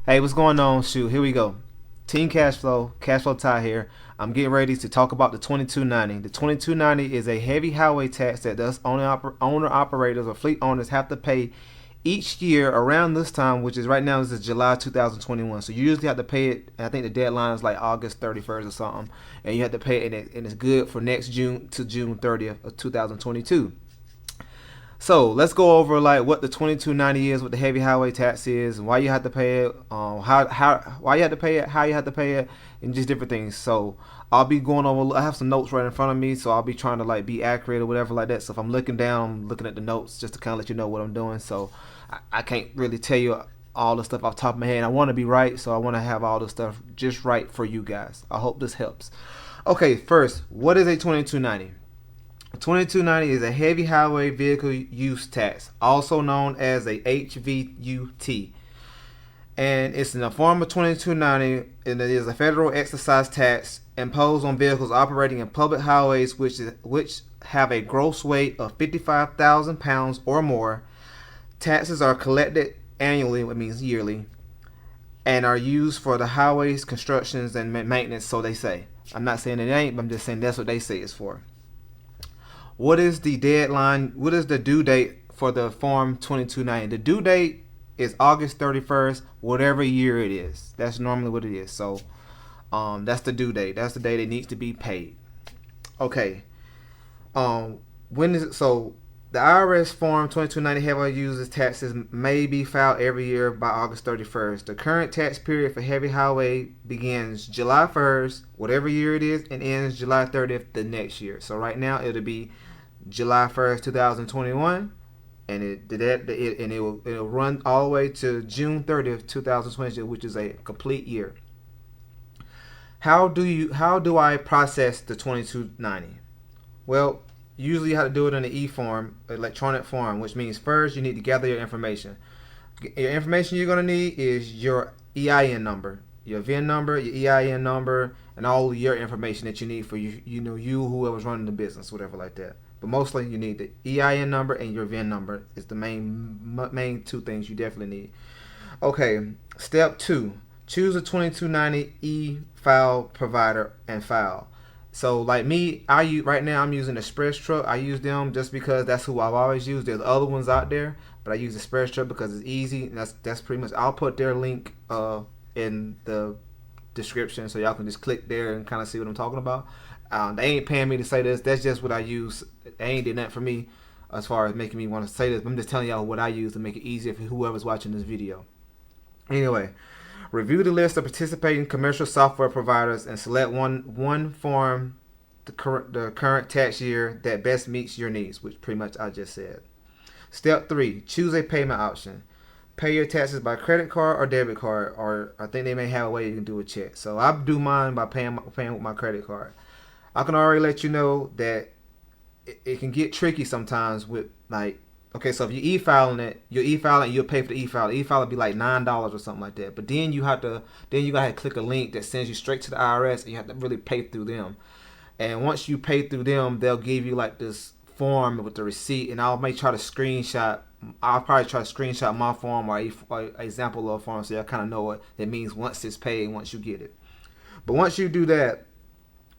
Hey, what's going on? Shoot, here we go. Team Cash Flow Ty here. I'm getting ready to talk about the 2290. The 2290 is a heavy highway tax that thus owner operators or fleet owners have to pay each year around this time, which is right now this is July 2021. So you usually have to pay it. I think the deadline is like August 31st or something, and you have to pay it, and it's good for next June to June 30th of 2022. So let's go over like what the 2290 is, what the heavy highway tax is, and why you have to pay it, why you have to pay it, how you have to pay it, and just different things. So I'll be going over. I have some notes right in front of me, so I'll be trying to like be accurate or whatever like that. So if I'm looking down, I'm looking at the notes just to kind of let you know what I'm doing. So I can't really tell you all the stuff off the top of my head. I want to be right, so I want to have all the stuff just right for you guys. I hope this helps. Okay, first, what is a 2290? 2290 is a heavy highway vehicle use tax, also known as a HVUT, and it's in the form of 2290, and it is a federal excise tax imposed on vehicles operating in public highways which have a gross weight of 55,000 pounds or more. Taxes are collected annually, it means yearly, and are used for the highways constructions and maintenance, so they say. I'm not saying it ain't, but I'm just saying that's what they say it's for. What is the deadline? What is the due date for the Form 2290? The due date is August 31st, whatever year it is. That's normally what it is. So that's the due date. That's the date it needs to be paid. Okay. When is it? So the IRS Form 2290 heavy users taxes may be filed every year by August 31st. The current tax period for heavy highway begins July 1st, whatever year it is, and ends July 30th the next year. So right now it'll be July 1st, 2021, and it'll run all the way to June 30th, 2022, which is a complete year. How do I process the 2290? Well, usually you have to do it in an e-form, electronic form, which means first you need to gather your information. Your information you're going to need is your EIN number, your VIN number, your EIN number, and all your information that you need for you whoever's running the business, whatever like that. But mostly you need the EIN number and your VIN number is the main two things you definitely need. Okay, step 2. Choose a 2290 e-file provider and file. So like me, right now I'm using Express Truck. I use them just because that's who I've always used. There's other ones out there, but I use Express Truck because it's easy. And that's pretty much. I'll put their link in the description so y'all can just click there and kind of see what I'm talking about. They ain't paying me to say this. That's just what I use. They ain't did nothing for me as far as making me want to say this. I'm just telling y'all what I use to make it easier for whoever's watching this video. Anyway. Review the list of participating commercial software providers and select one form the current tax year that best meets your needs, which pretty much I just said. Step 3. Choose a payment option. Pay your taxes by credit card or debit card, or I think they may have a way you can do a check. So I do mine by paying with my credit card. I can already let you know that it can get tricky sometimes with like. Okay, so if you're e-filing it, you'll pay for the e-file. The e-file will be like $9 or something like that. But then you gotta click a link that sends you straight to the IRS, and you have to really pay through them. And once you pay through them, they'll give you like this form with the receipt, and I'll probably try to screenshot my form or an example of a form so y'all kind of know what it means once it's paid, once you get it. But once you do that,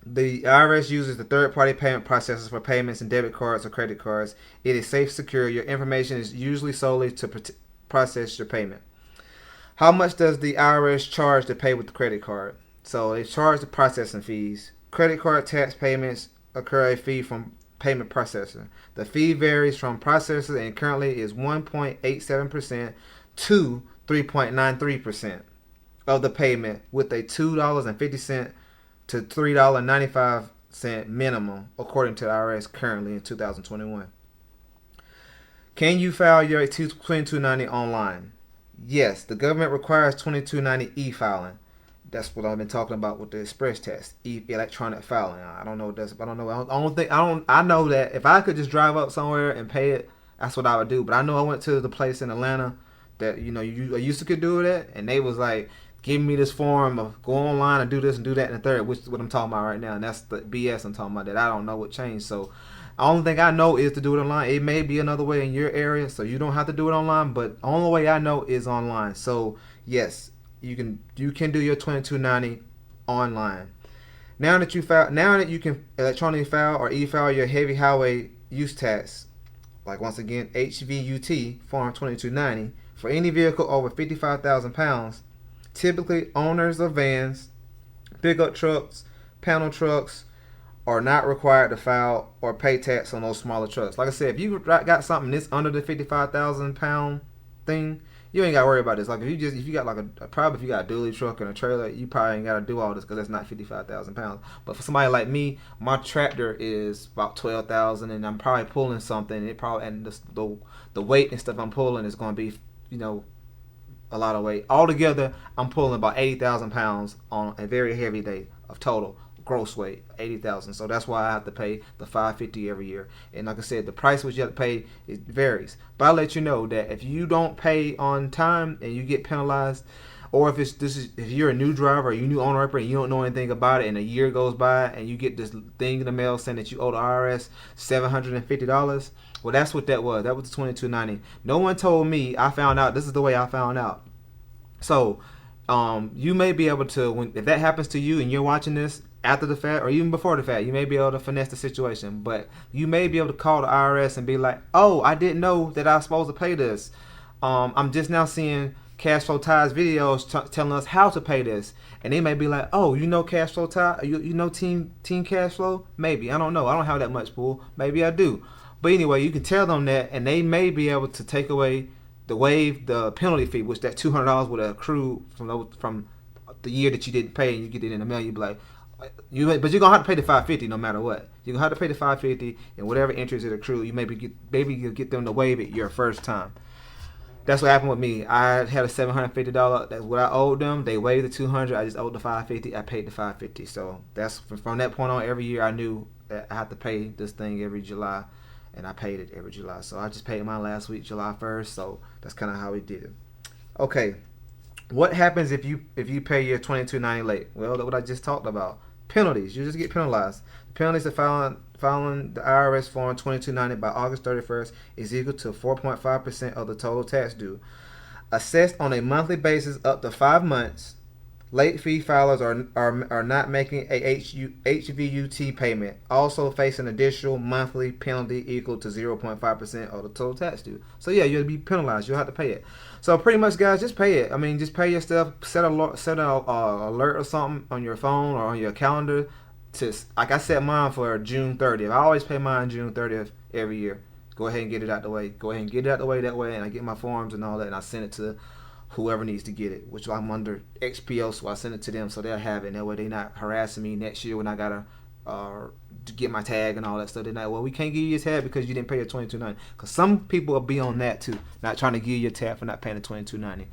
the IRS uses the third-party payment processors for payments and debit cards or credit cards. It is safe, secure. Your information is usually solely to process your payment. How much does the IRS charge to pay with the credit card? So they charge the processing fees. Credit card tax payments occur a fee from payment processor. The fee varies from processor and currently is 1.87% to 3.93% of the payment with a $2.50 to $3.95 minimum, according to the IRS currently in 2021. Can you file your 2290 online? Yes, the government requires 2290 e-filing. That's what I've been talking about with the express tax, electronic filing. I don't know what that's. I don't know. I know that if I could just drive up somewhere and pay it, that's what I would do. But I know I went to the place in Atlanta that I used to could do that, and they was like, giving me this form of go online and do this and do that and the third, which is what I'm talking about right now. And that's the BS I'm talking about that I don't know what changed. So the only thing I know is to do it online. It may be another way in your area, so you don't have to do it online. But the only way I know is online. So yes, you can do your 2290 online. Now that you can electronically file or e-file your heavy highway use tax, like once again HVUT Form 2290 for any vehicle over 55,000 pounds, typically owners of vans, pickup trucks, panel trucks are not required to file or pay tax on those smaller trucks. Like I said, if you got something that's under the 55,000 pound thing, you ain't got to worry about this. Like if you got like if you got a dually truck and a trailer, you probably ain't got to do all this because that's not 55,000 pounds. But for somebody like me, my tractor is about 12,000, and I'm probably pulling something. And the weight and stuff I'm pulling is going to be, a lot of weight. Altogether, I'm pulling about 80,000 pounds on a very heavy day of total gross weight, 80,000. So that's why I have to pay the $550 every year. And like I said, the price which you have to pay, it varies. But I'll let you know that if you don't pay on time and you get penalized, or if you're a new driver or you new owner operator and you don't know anything about it, and a year goes by and you get this thing in the mail saying that you owe the IRS $750, well, that's what that was. That was the 2290. No one told me. I found out. This is the way I found out. So you may be able to, if that happens to you and you're watching this after the fact or even before the fact, you may be able to finesse the situation. But you may be able to call the IRS and be like, oh, I didn't know that I was supposed to pay this. I'm just now seeing Cash Flow Ties videos telling us how to pay this. And they may be like, oh, you know Cash Flow Tie? You know Team Cash Flow? Maybe. I don't know. I don't have that much pull. Maybe I do. But anyway, you can tell them that, and they may be able to take away the penalty fee, which that $200 would accrue from the year that you didn't pay, and you get it in the mail. You'd be like, but you're gonna have to pay the $550 no matter what. You're gonna have to pay the $550, and whatever interest it accrued, you maybe you'll get them to waive it your first time. That's what happened with me. I had a $750. That's what I owed them. They waived the $200. I just owed the $550. I paid the $550. So that's from that point on. Every year I knew that I had to pay this thing every July, and I paid it every July. So I just paid mine last week, July 1st. So that's kind of how we did it. Okay, what happens if you pay your $22.90 late? Well, that's what I just talked about. Penalties. You just get penalized. The penalties of filing the IRS Form 2290 by August 31st is equal to 4.5% of the total tax due. Assessed on a monthly basis up to 5 months. Late fee filers are not making a HVUT payment. Also face an additional monthly penalty equal to 0.5% of the total tax due. So yeah, you'll be penalized. You'll have to pay it. So pretty much, guys, just pay it. I mean, just pay your stuff. Set an alert or something on your phone or on your calendar. Like I set mine for June 30th. I always pay mine June 30th every year. Go ahead and get it out the way. Go ahead and get it out the way that way, and I get my forms and all that, and I send it to whoever needs to get it, which I'm under XPO, so I send it to them so they'll have it. And that way they're not harassing me next year when I gotta get my tag and all that stuff. They're not, well, we can't give you your tag because you didn't pay your $22.90. Because some people will be on that too, not trying to give you your tag for not paying the $22.90.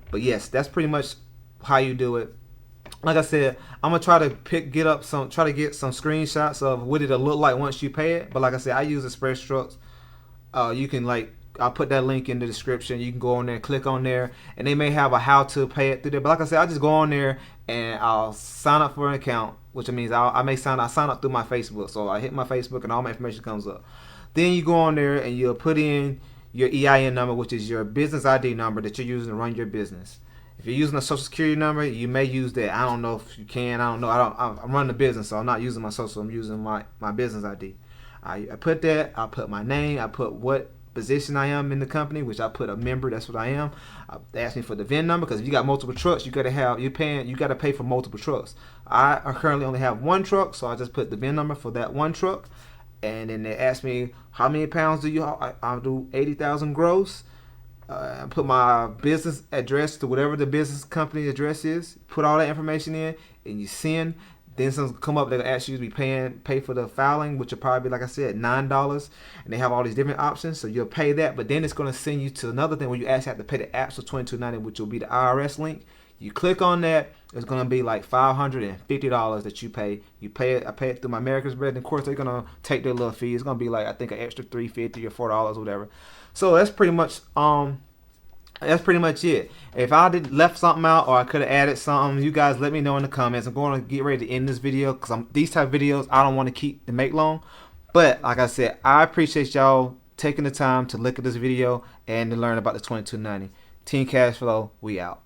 But yes, that's pretty much how you do it. Like I said, I'm gonna try to get some screenshots of what it'll look like once you pay it. But like I said, I use Express Trucks. You can I'll put that link in the description. You can go on there and click on there, and they may have a how to pay it through there. But like I said, I just go on there and I'll sign up for an account, which means I sign up through my Facebook. So I hit my Facebook and all my information comes up. Then you go on there and you'll put in your EIN number, which is your business ID number that you're using to run your business. If you're using a social security number, you may use that. I don't know if you can. I don't know. I'm running a business, so I'm not using my social. I'm using my business ID. I put that. I put my name. I put what position I am in the company, which I put a member. That's what I am. They asked me for the VIN number because if you got multiple trucks, you got to pay for multiple trucks. I currently only have one truck, so I just put the VIN number for that one truck. And then they asked me how many pounds do you haul? I'll do 80,000 gross. I put my business address to whatever the business company address is. Put all that information in, and you send. Then something come up, they'll ask you to pay for the filing, which will probably be, like I said, $9. And they have all these different options, so you'll pay that. But then it's going to send you to another thing where you actually have to pay the actual $22.90, which will be the IRS link. You click on that, it's going to be like $550 that you pay. You pay it. I pay it through my America's Bread, and of course they're going to take their little fee. It's going to be like, I think, an extra $3.50 or $4 or whatever. So that's pretty much it. If I left something out or I could have added something, you guys let me know in the comments. I'm going to get ready to end this video because these type of videos I don't want to make long. But like I said, I appreciate y'all taking the time to look at this video and to learn about the 2290. Team Cash Flow, we out.